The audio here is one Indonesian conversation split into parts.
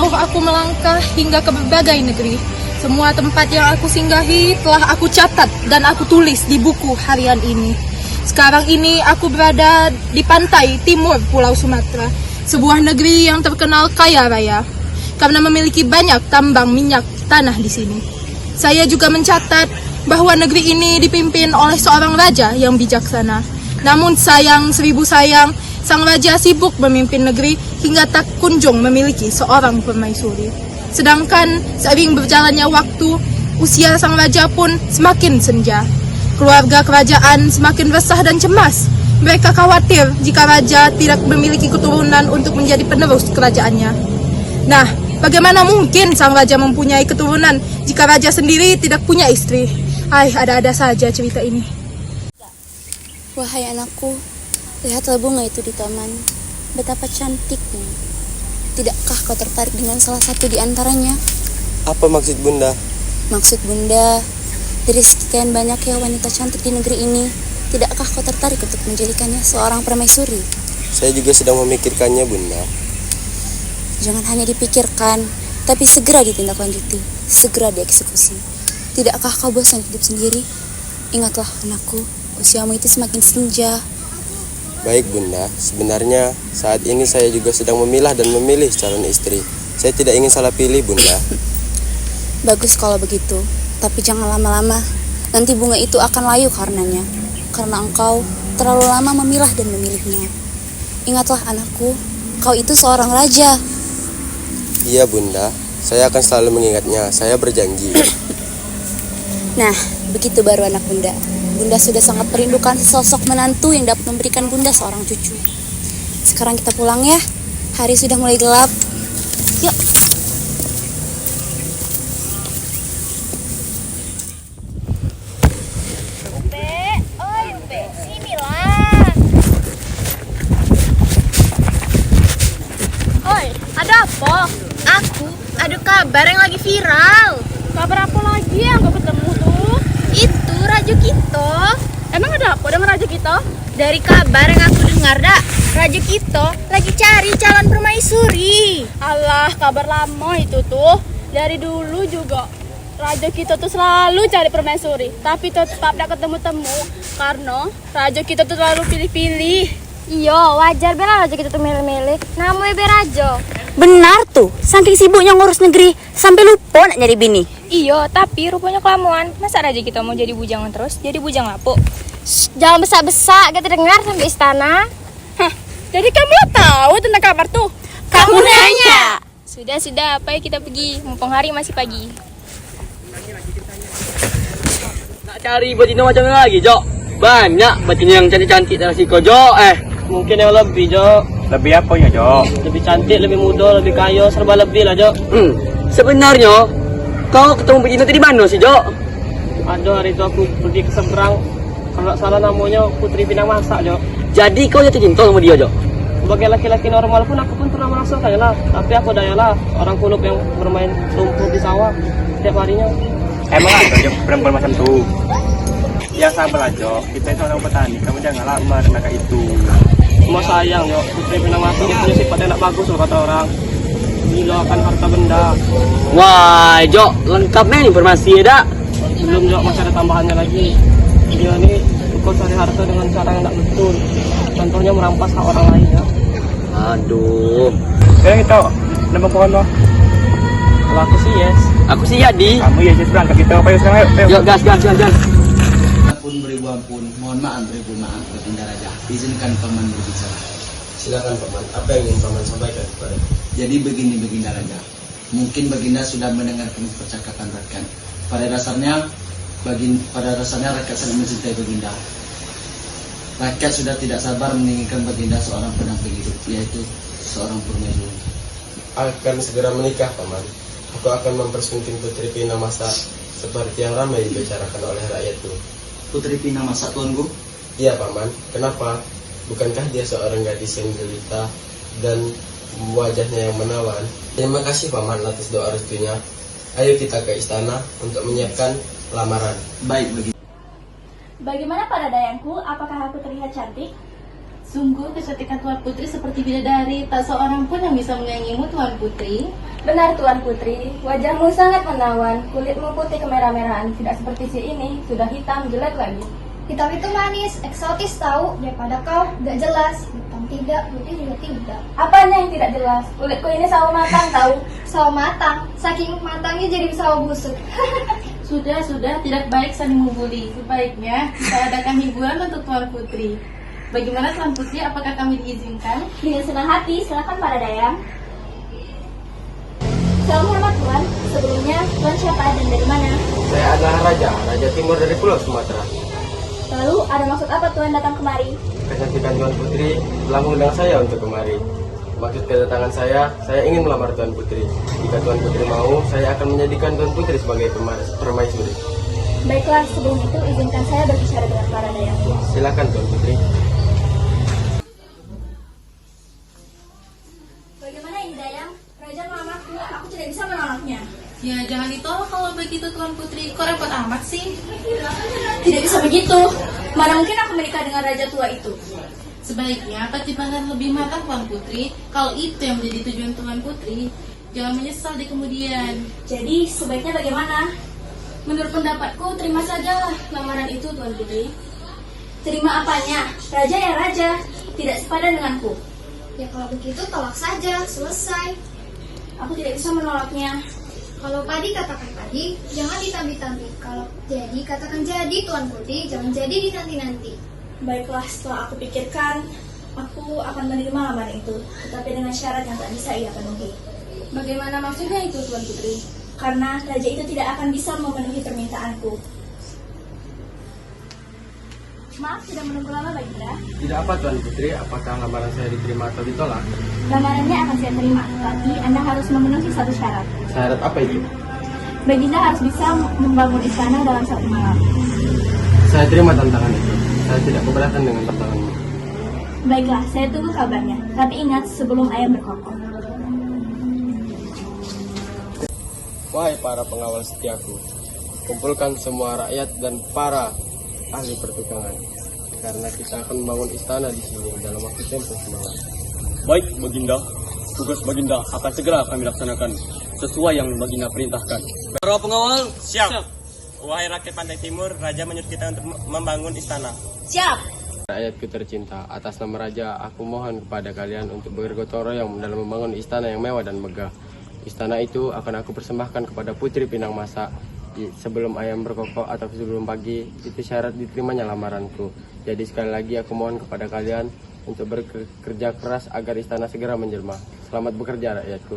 jauh aku melangkah hingga ke berbagai negeri. Semua tempat yang aku singgahi telah aku catat dan aku tulis di buku harian ini. Sekarang ini aku berada di pantai timur Pulau Sumatera, sebuah negeri yang terkenal kaya raya karena memiliki banyak tambang minyak tanah di sini. Saya juga mencatat bahwa negeri ini dipimpin oleh seorang raja yang bijaksana. Namun sayang, seribu sayang, sang raja sibuk memimpin negeri hingga tak kunjung memiliki seorang permaisuri. Sedangkan seiring berjalannya waktu, usia sang raja pun semakin senja. Keluarga kerajaan semakin resah dan cemas. Mereka khawatir jika raja tidak memiliki keturunan untuk menjadi penerus kerajaannya. Nah, bagaimana mungkin sang raja mempunyai keturunan jika raja sendiri tidak punya istri? Ada-ada saja cerita ini. Wahai anakku, lihatlah bunga itu di taman. Betapa cantiknya. Tidakkah kau tertarik dengan salah satu di antaranya? Apa maksud Bunda? Maksud Bunda, dari sekian banyaknya wanita cantik di negeri ini, tidakkah kau tertarik untuk menjadikannya seorang permaisuri? Saya juga sedang memikirkannya, Bunda. Jangan hanya dipikirkan, tapi segera ditindaklanjuti, segera dieksekusi. Tidakkah kau bosan hidup sendiri? Ingatlah anakku, usiamu itu semakin senja. Baik Bunda, sebenarnya saat ini saya juga sedang memilah dan memilih calon istri. Saya tidak ingin salah pilih Bunda. Bagus kalau begitu, tapi jangan lama-lama. Nanti bunga itu akan layu karenanya. Karena engkau terlalu lama memilah dan memilihnya. Ingatlah anakku, kau itu seorang raja. Iya Bunda, saya akan selalu mengingatnya, saya berjanji. Nah, begitu baru anak Bunda. Bunda sudah sangat merindukan sosok menantu yang dapat memberikan Bunda seorang cucu. Sekarang kita pulang ya. Hari sudah mulai gelap. Yuk. Upe, sinilah. Oi, ada apa? Aku ada kabar yang lagi viral. Kabar apa lagi yang gak ketemu tuh? Itu Raja Kito. Emang ada apa dengan Raja Kito? Dari kabar yang aku dengar, Raja Kito lagi cari calon permaisuri. Alah, kabar lama itu tuh. Dari dulu juga Raja Kito tuh selalu cari permaisuri, tapi tetap gak ketemu-temu karena Raja Kito tuh selalu pilih-pilih. Iya, wajar bela Raja Kito tuh milih-milih. Namanya Berajo. Benar tuh, saking sibuknya ngurus negeri sampai lupa nak nyari bini. Iya, tapi rupanya kelamuan. Masa Raja kita mau jadi bujangan terus? Jadi bujang lapuk. Jangan besak-besak, kita dengar sampai istana. Hah, jadi kamu tahu tentang kabar tuh? Kamu nanya. Sudah, apa ya kita pergi? Mumpung hari masih pagi. Nak cari betina macam mana lagi, Jok? Banyak betina yang cantik-cantik dalam siko, Jok. Mungkin yang lebih, Jok. Lebih apa ya, Jok? Lebih cantik, lebih muda, lebih kaya, serba lebih lah, Jok. Sebenarnya kau ketemu betina tadi mana sih, Jok? Ada hari itu aku pergi ke seberang. Kalau tak salah namanya Putri Pinang Masak, Jok. Jadi kau jatuh cinta sama dia, Jok? Sebagai laki-laki normal pun aku pun pernah merasakannya lah. Tapi aku dayalah orang kulub yang bermain lumpur di sawah setiap harinya. Emang ada, Jok, perempuan macam tuh? Ya sabarlah, Jok. Kita itu orang petani. Kamu jangan lamar anak itu. Cuma sayang, Jok. Putri Pinang Masak punya sifat yang tak bagus loh kata orang. Gila akan harta benda. Wah, Jok, lengkap nih informasi ya, Dak? Belum, Jok, masih ada tambahannya lagi. Dia nih suka cari harta dengan cara yang tak betul. Contohnya merampas hak orang lain, ya. Aduh. Sekarang kita nembak pohon loh. Kalau aku sih yes. Aku sih ya, Di. Kamu ya, Jess, berangkat kita. Ayo sekarang, ayo. Yuk, gas. Pun beribu ampun, mohon maaf beribu maaf Baginda Raja. Izinkan paman berbicara. Silakan Paman, apa yang ingin Paman sampaikan kepada? Jadi begini Baginda Raja. Mungkin Baginda sudah mendengarkan percakapan rakyat. Pada dasarnya rakyat sangat mencintai Baginda. Rakyat sudah tidak sabar menginginkan Baginda seorang pendamping hidup, yaitu seorang permaisuri. Akan segera menikah Paman. Aku akan mempersunting Putri Pinang Masak seperti yang ramai dibicarakan oleh rakyat itu. Putri Pinang Masak, tuanku? Iya Paman, kenapa? Bukankah dia seorang gadis yang jelita dan wajahnya yang menawan? Terima kasih Paman atas doa restunya. Ayo kita ke istana untuk menyiapkan lamaran. Baik, begitu. Bagaimana pada dayangku? Apakah aku terlihat cantik? Sungguh kecantikan Tuan Putri seperti bidadari, tak seorang pun yang bisa menyaingimu Tuan Putri. Benar Tuan Putri, wajahmu sangat menawan, kulitmu putih kemerah-merahan, tidak seperti si ini, sudah hitam jelek lagi. Hitam itu manis, eksotis tahu, daripada kau gak jelas. Hitam tidak, putih juga tidak. Apanya yang tidak jelas? Kulitku ini sawo matang tahu. Sawo matang, saking matangnya jadi sawo busuk. Sudah, tidak baik saling membuli. Sebaiknya kita adakan hiburan untuk Tuan Putri. Bagaimana Tuan Putri, apakah kami diizinkan? Dengan senang hati, silakan para dayang. Salam hormat Tuan. Sebelumnya, Tuan siapa dan dari mana? Saya adalah Raja Timur dari Pulau Sumatera. Lalu, ada maksud apa Tuan datang kemari? Kecantikan Tuan Putri telah mengundang saya untuk kemari. Maksud kedatangan saya ingin melamar Tuan Putri. Jika Tuan Putri mau, saya akan menjadikan Tuan Putri sebagai permaisuri. Baiklah, sebelum itu izinkan saya berbicara dengan para dayang. Silakan Tuan Putri. Bagaimana ini dayang? Raja mamaku, aku tidak bisa menolaknya. Ya, jangan ditolak kalau begitu Tuan Putri. Kok repot amat sih? Tidak bisa begitu. Mana mungkin aku menikah dengan raja tua itu? Sebaiknya pertimbangkan lebih matang Tuan Putri. Kalau itu yang menjadi tujuan Tuan Putri, jangan menyesal di kemudian. Jadi, sebaiknya bagaimana? Menurut pendapatku, terima sajalah lamaran itu, Tuan Putri. Terima apanya? Raja ya raja, tidak sepadan denganku. Ya kalau begitu tolak saja, selesai. Aku tidak bisa menolaknya. Kalau padi katakan padi, jangan ditambi-tambi. Kalau jadi katakan jadi Tuan Putri, jangan jadi dinanti-nanti. Baiklah, setelah aku pikirkan, aku akan menerima lamaran itu, tetapi dengan syarat yang tak bisa ia penuhi. Bagaimana maksudnya itu, Tuan Putri? Karena raja itu tidak akan bisa memenuhi permintaanku. Maaf, tidak menunggu lama, Baginda. Tidak apa Tuan Putri, apakah lamaran saya diterima atau ditolak? Lamarannya akan saya terima, tapi Anda harus memenuhi satu syarat. Syarat apa itu? Baginda harus bisa membangun istana dalam satu malam. Saya terima tantangan itu. Saya tidak keberatan dengan tantanganmu. Baiklah, saya tunggu kabarnya. Tapi ingat, sebelum ayam berkokok. Wahai para pengawal setiaku, kumpulkan semua rakyat dan para ahli pertukangan, karena kita akan membangun istana di sini dalam waktu tempoh semalam. Baik, Baginda. Tugas Baginda akan segera kami laksanakan sesuai yang Baginda perintahkan. Para pengawal, siap. Wahai rakyat Pantai Timur, Raja menyuruh kita untuk membangun istana. Siap! Rakyatku tercinta, atas nama Raja, aku mohon kepada kalian untuk bergotong royong dalam membangun istana yang mewah dan megah. Istana itu akan aku persembahkan kepada Putri Pinang Masa sebelum ayam berkokok atau sebelum pagi. Itu syarat diterimanya lamaranku. Jadi sekali lagi aku mohon kepada kalian untuk bekerja keras agar istana segera menjelma. Selamat bekerja rakyatku.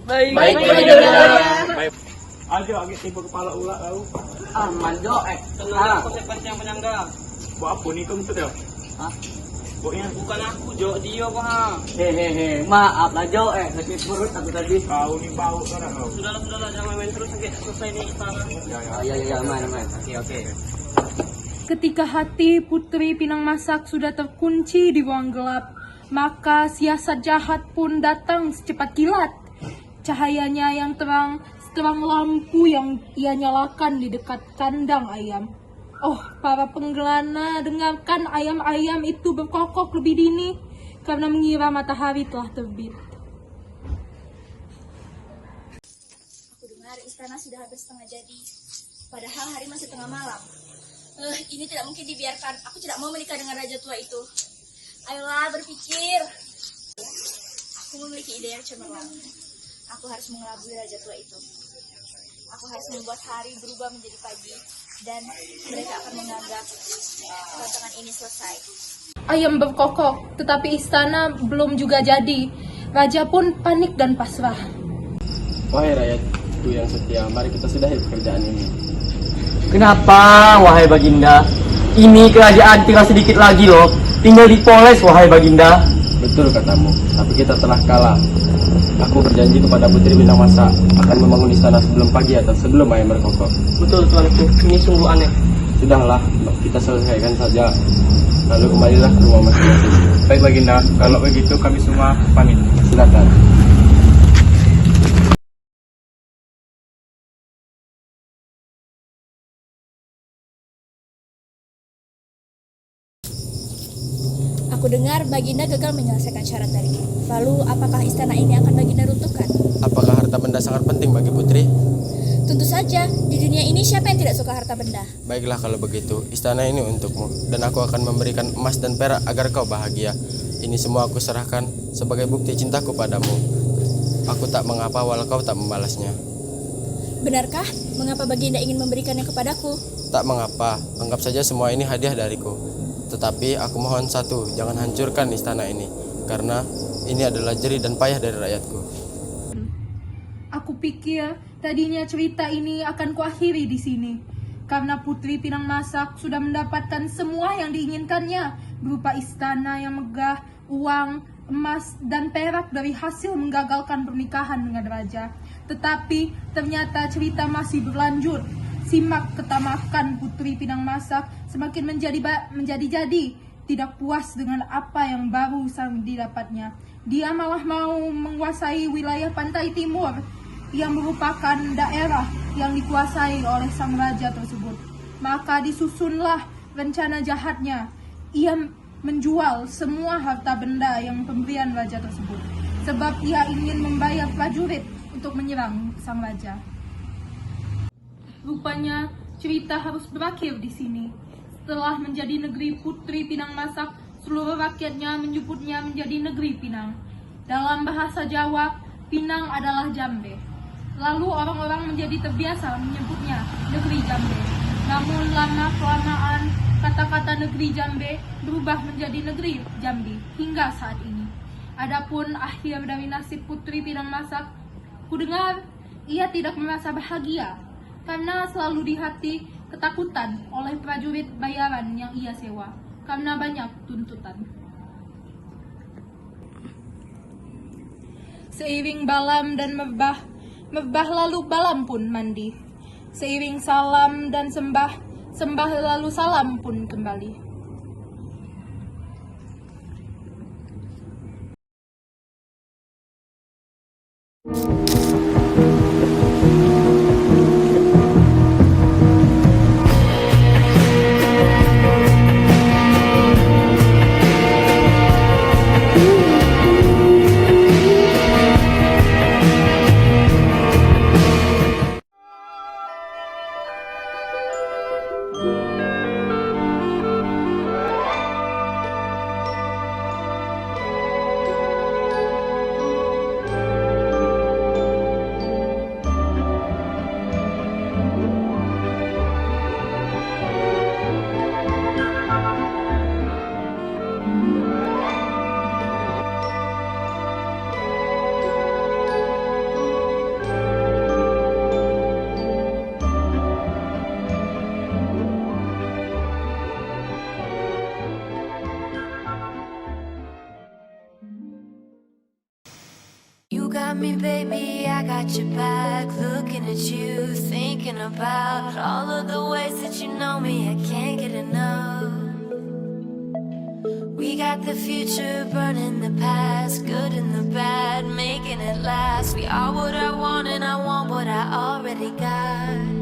Baik. Baik. Ayo, tipu kepala ulat lalu. Aman Jo, tenang. Konsekuensi yang penyangga. Buat apa nih kamu tuh? Hah? Buatnya Bukan aku Jo, dia kok ha. Hehehe, maaf lah Jo, sakit perut aku tadi. kau nih bau kan kau. Sudahlah, jangan main terus sampai selesai nih istana. Ya, aman. Oke. Ketika hati Putri Pinang Masak sudah terkunci di ruang gelap, maka siasat jahat pun datang secepat kilat. Cahayanya yang terang lampu yang ia nyalakan di dekat kandang ayam. Oh, para penggelana, dengarkan ayam-ayam itu berkokok lebih dini karena mengira matahari telah terbit. Aku dengar istana sudah hampir setengah jadi. Padahal hari masih tengah malam. Ini tidak mungkin dibiarkan. Aku tidak mau menikah dengan raja tua itu. Ayolah, berpikir. Aku memiliki ide yang cemerlang. Aku harus mengelabui raja tua itu. Aku harus membuat hari berubah menjadi pagi. Dan mereka akan menganggap tantangan ini selesai. Ayam berkokok, tetapi istana belum juga jadi. Raja pun panik dan pasrah. Wahai rakyatku yang setia, mari kita sudahi pekerjaan ini. Kenapa, wahai Baginda? Ini kerajaan tinggal sedikit lagi loh. Tinggal dipoles, wahai Baginda. Betul katamu, tapi kita telah kalah. Aku berjanji kepada Putri Pinang Masa akan membangun istana sebelum pagi atau sebelum ayam berkokok. Betul tuanku, ini sungguh aneh. Sudahlah, kita selesaikan saja. Lalu kembalilah ke rumah masing-masing. Baik Baginda, kalau begitu kami semua pamit. Silakan. Aku dengar Baginda gagal menyelesaikan syarat dariku. Lalu, apakah istana ini akan Baginda runtuhkan? Apakah harta benda sangat penting bagi putri? Tentu saja, di dunia ini siapa yang tidak suka harta benda? Baiklah kalau begitu, istana ini untukmu, dan aku akan memberikan emas dan perak agar kau bahagia. Ini semua aku serahkan sebagai bukti cintaku padamu. Aku tak mengapa walau kau tak membalasnya. Benarkah? Mengapa Baginda ingin memberikannya kepadaku? Tak mengapa, anggap saja semua ini hadiah dariku. Tetapi aku mohon satu, jangan hancurkan istana ini, karena ini adalah jerih dan payah dari rakyatku. Aku pikir tadinya cerita ini akan kuakhiri di sini, karena Putri Pinang Masak sudah mendapatkan semua yang diinginkannya, berupa istana yang megah, uang, emas, dan perak dari hasil menggagalkan pernikahan dengan raja. Tetapi ternyata cerita masih berlanjut. Simak ketamakan Putri Pinang Masak semakin menjadi-jadi, tidak puas dengan apa yang baru saja didapatnya. Dia malah mau menguasai wilayah pantai timur yang merupakan daerah yang dikuasai oleh sang raja tersebut. Maka disusunlah rencana jahatnya. Ia menjual semua harta benda yang pemberian raja tersebut, sebab ia ingin membayar prajurit untuk menyerang sang raja. Rupanya cerita harus berakhir di sini. Setelah menjadi negeri Putri Pinang Masak, seluruh rakyatnya menyebutnya menjadi negeri Pinang. Dalam bahasa Jawa, Pinang adalah Jambe. Lalu orang-orang menjadi terbiasa menyebutnya negeri Jambe. Namun lama-kelamaan kata-kata negeri Jambe berubah menjadi negeri Jambi hingga saat ini. Adapun akhir dari nasib Putri Pinang Masak, kudengar ia tidak merasa bahagia karena selalu di hati ketakutan oleh prajurit bayaran yang ia sewa karena banyak tuntutan. Seiring Balam dan Merbah lalu Balam pun mandi. Seiring salam dan sembah lalu salam pun kembali. You got me, baby, I got your back. Looking at you, thinking about all of the ways that you know me. I can't get enough. We got the future burning the past, good and the bad, making it last. We are what I want and I want what I already got.